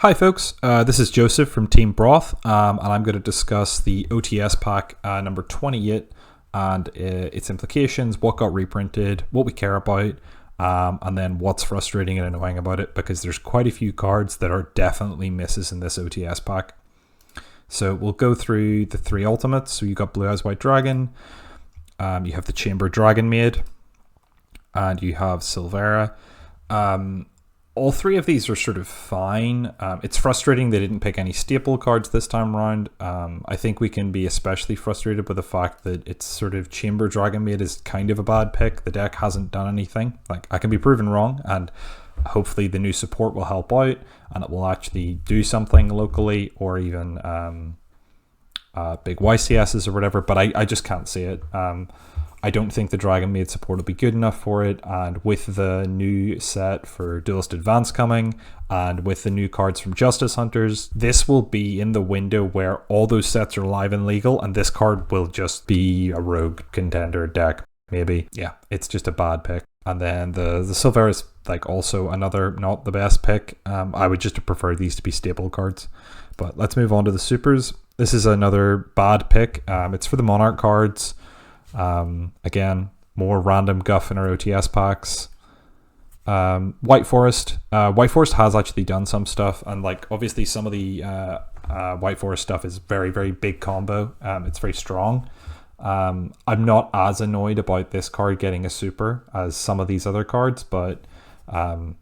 Hi folks, this is Joseph from Team Broth, and I'm going to discuss the OTS pack number 28 and its implications, what got reprinted, what we care about, and then what's frustrating and annoying about it, because there's quite a few cards that are definitely misses in this OTS pack. So we'll go through the three ultimates. So you got Blue Eyes White Dragon, you have the Chamber Dragon Maid, and you have Silvera. All three of these are sort of fine. It's frustrating they didn't pick any staple cards this time around. I think we can be especially frustrated with the fact that it's sort of Chamber Dragon Maid is kind of a bad pick. The deck hasn't done anything. Like, I can be proven wrong, and hopefully the new support will help out and it will actually do something locally, or even big YCSs or whatever, but I just can't see it. I don't think the Dragon Maid support will be good enough for it, and with the new set for Duelist Advance coming, and with the new cards from Justice Hunters, this will be in the window where all those sets are live and legal, and this card will just be a rogue contender deck, maybe. Yeah, it's just a bad pick. And then the Silvera is like also another not the best pick. I would just prefer these to be staple cards. But let's move on to the supers. This is another bad pick. It's for the Monarch cards. Again, more random guff in our OTS packs. White Forest. White Forest has actually done some stuff, and like obviously some of the White Forest stuff is very, very big combo. It's very strong. I'm not as annoyed about this card getting a super as some of these other cards, but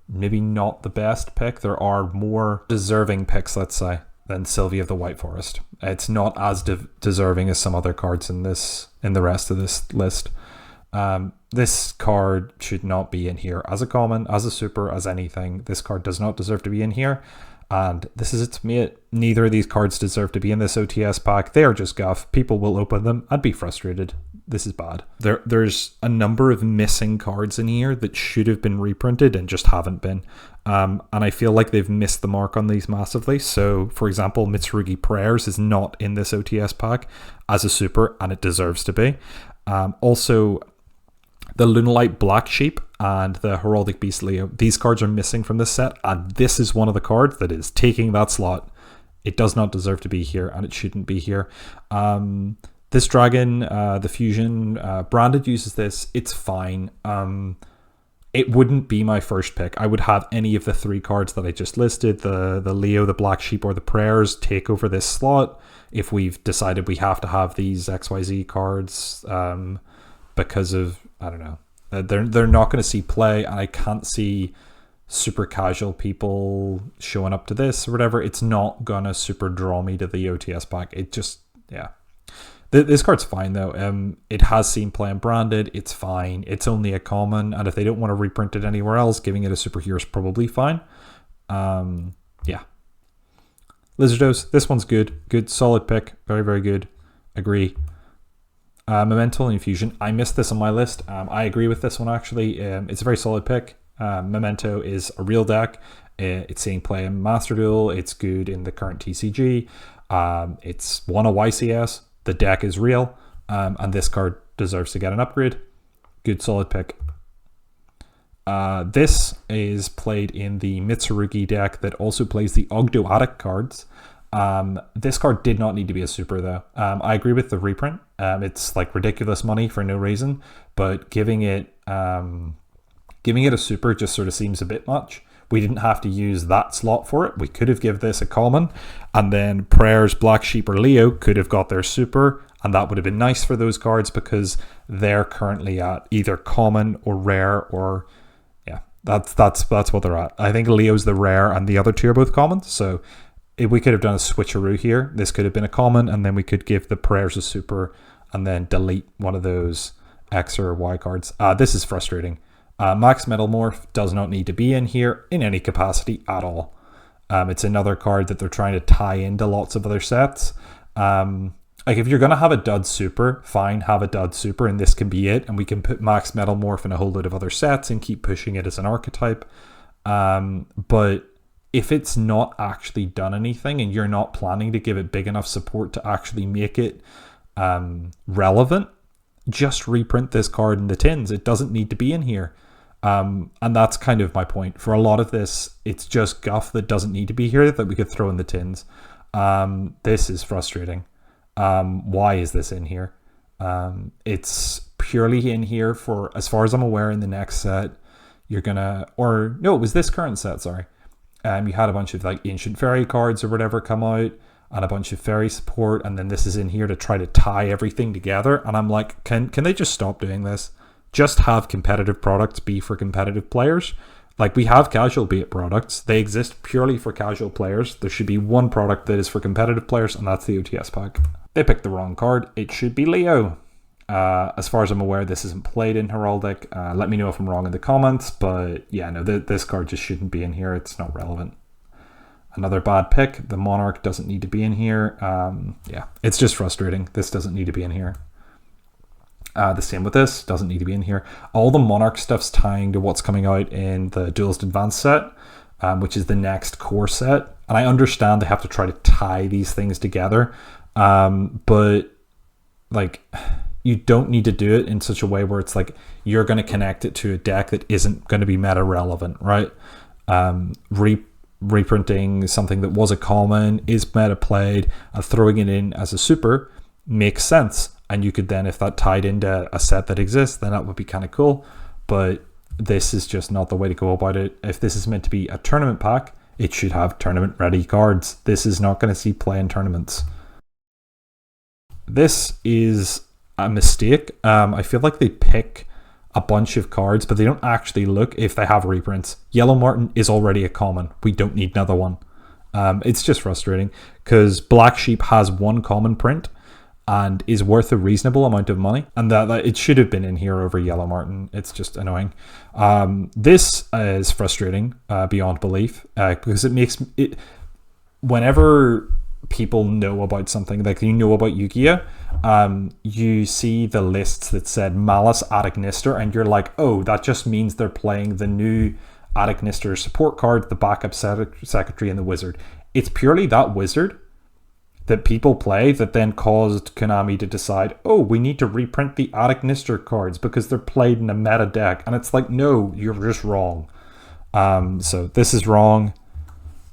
maybe not the best pick. There are more deserving picks, let's say, than Sylvia of the White Forest. It's not as deserving as some other cards in the rest of this list. This card should not be in here as a common, as a super, as anything. This card does not deserve to be in here, and this is its mate. Neither of these cards deserve to be in this OTS pack. They are just guff. People will open them and be frustrated. This is bad. There's a number of missing cards in here that should have been reprinted and just haven't been. And I feel like they've missed the mark on these massively. So, for example, Mitsurugi Prayers is not in this OTS pack as a super, and it deserves to be. Also, the Lunalight Black Sheep and the Heraldic Beast Leo, these cards are missing from this set, and this is one of the cards that is taking that slot. It does not deserve to be here, and it shouldn't be here. This dragon, the fusion, branded uses this. It's fine. It wouldn't be my first pick. I would have any of the three cards that I just listed, the Leo, the Black Sheep, or the Prayers, take over this slot if we've decided we have to have these XYZ cards because of, I don't know. They're not going to see play, and I can't see super casual people showing up to this or whatever. It's not going to super draw me to the OTS pack. It just, yeah. This card's fine though. It has seen play and branded. It's fine. It's only a common, and if they don't want to reprint it anywhere else, giving it a superhero is probably fine. Yeah. Lizardos, this one's good. Good, solid pick. Very, very good. Agree. Memento and Infusion. I missed this on my list. I agree with this one actually. It's a very solid pick. Memento is a real deck. It's seeing play in Master Duel. It's good in the current TCG. It's won a YCS. The deck is real, and this card deserves to get an upgrade. Good, solid pick. This is played in the Mitsurugi deck that also plays the Ogdo Attic cards. This card did not need to be a super, though. I agree with the reprint. It's like ridiculous money for no reason, but giving it a super just sort of seems a bit much. We didn't have to use that slot for it. We could have given this a common, and then Prayers, Black Sheep, or Leo could have got their super, and that would have been nice for those cards because they're currently at either common or rare, or yeah, that's what they're at. I think Leo's the rare, and the other two are both common. So if we could have done a switcheroo here, this could have been a common, and then we could give the Prayers a super, and then delete one of those X or Y cards. This is frustrating. Max Metalmorph does not need to be in here in any capacity at all. It's another card that they're trying to tie into lots of other sets. Like, if you're going to have a dud super, fine, have a dud super, and this can be it, and we can put Max Metalmorph in a whole load of other sets and keep pushing it as an archetype. But if it's not actually done anything, and you're not planning to give it big enough support to actually make it relevant, just reprint this card in the tins. It doesn't need to be in here. And that's kind of my point. For a lot of this, it's just guff that doesn't need to be here that we could throw in the tins. This is frustrating. Why is this in here? It's purely in here for, as far as I'm aware, in the next set, you're gonna, or no, it was this current set, sorry. You had a bunch of like ancient fairy cards or whatever come out, and a bunch of fairy support, and then this is in here to try to tie everything together. And I'm like, can they just stop doing this? Just have competitive products be for competitive players. Like, we have casual bait products. They exist purely for casual players. There should be one product that is for competitive players, and that's the OTS pack. They picked the wrong card. It should be Leo. As far as I'm aware, this isn't played in Heraldic. Let me know if I'm wrong in the comments, but yeah, no, this card just shouldn't be in here. It's not relevant. Another bad pick. The Monarch doesn't need to be in here. Yeah, it's just frustrating. This doesn't need to be in here. The same with this, doesn't need to be in here. All the Monarch stuff's tying to what's coming out in the Duelist Advanced set, which is the next core set. And I understand they have to try to tie these things together, but like, you don't need to do it in such a way where it's like you're going to connect it to a deck that isn't going to be meta relevant, right? Reprinting something that was a common, is meta played, and throwing it in as a super makes sense. And you could then, if that tied into a set that exists, then that would be kind of cool. But this is just not the way to go about it. If this is meant to be a tournament pack, it should have tournament ready cards. This is not going to see play in tournaments. This is a mistake. I feel like they pick a bunch of cards, but they don't actually look if they have reprints. Yellow Marten is already a common. We don't need another one. It's just frustrating because Black Sheep has one common print and is worth a reasonable amount of money, and that it should have been in here over Yellow Marten. It's just annoying. This is frustrating beyond belief because it makes it, whenever people know about something, like you know about Yu-Gi-Oh, you see the lists that said Malice Adagnister, and you're like, oh, that just means they're playing the new Adagnister support card, the backup secretary, and the wizard. It's purely that wizard that people play that then caused Konami to decide, oh, we need to reprint the Adagnister cards because they're played in a meta deck. And it's like, no, you're just wrong. So this is wrong.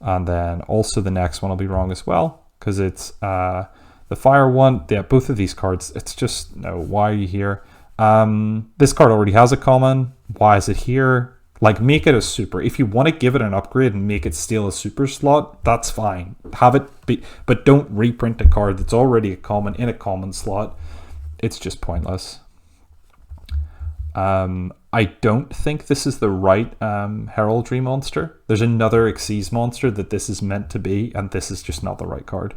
And then also the next one will be wrong as well, because it's the fire one. Yeah, both of these cards, it's just, no, why are you here? This card already has a common. Why is it here? Like, make it a super. If you want to give it an upgrade and make it steal a super slot, that's fine. Have it be, but don't reprint a card that's already a common in a common slot. It's just pointless. I don't think this is the right heraldry monster. There's another Xyz monster that this is meant to be, and this is just not the right card.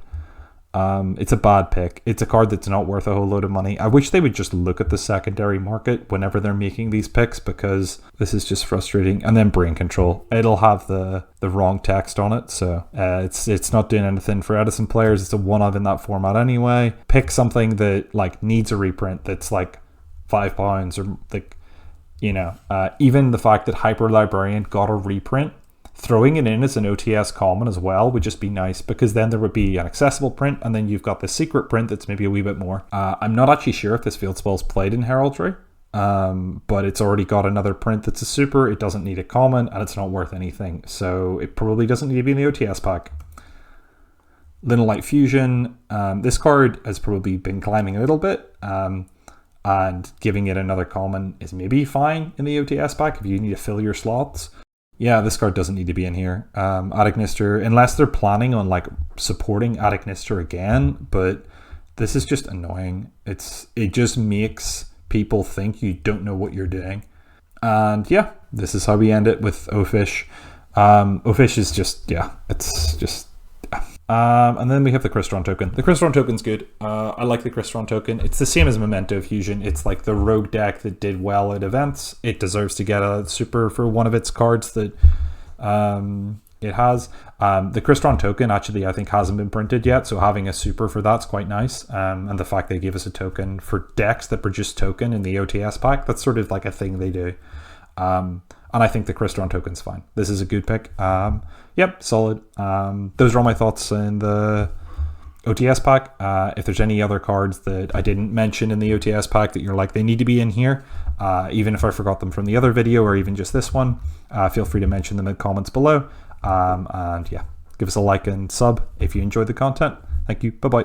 It's a bad pick. It's a card that's not worth a whole load of money. I wish they would just look at the secondary market whenever they're making these picks, because this is just frustrating. And then Brain Control. It'll have the wrong text on it, so it's not doing anything for Edison players. It's a one-of in that format anyway. Pick something that like needs a reprint that's like £5 or like, you know, even the fact that Hyper Librarian got a reprint, throwing it in as an OTS common as well would just be nice, because then there would be an accessible print, and then you've got the secret print that's maybe a wee bit more. I'm not actually sure if this field spell's played in heraldry, but it's already got another print that's a super. It doesn't need a common, and it's not worth anything, so it probably doesn't need to be in the OTS pack. Linolite Fusion. This card has probably been climbing a little bit, and giving it another common is maybe fine in the OTS pack if you need to fill your slots. Yeah, this card doesn't need to be in here. Adagnister, unless they're planning on like supporting Adagnister again, but this is just annoying. It just makes people think you don't know what you're doing. And yeah, this is how we end it with Ofish. Ofish is just, yeah, it's just... and then we have the Crystron token. The Crystron token's good. I like the Crystron token. It's the same as Memento Fusion. It's like the rogue deck that did well at events. It deserves to get a super for one of its cards that it has. The Crystron token actually I think hasn't been printed yet, so having a super for that's quite nice. And the fact they gave us a token for decks that produce token in the OTS pack, that's sort of like a thing they do. And I think the Crystron token's fine. This is a good pick. Yep, solid. Those are all my thoughts in the OTS pack. If there's any other cards that I didn't mention in the OTS pack that you're like, they need to be in here, even if I forgot them from the other video or even just this one, feel free to mention them in the comments below. And yeah, give us a like and sub if you enjoyed the content. Thank you. Bye-bye.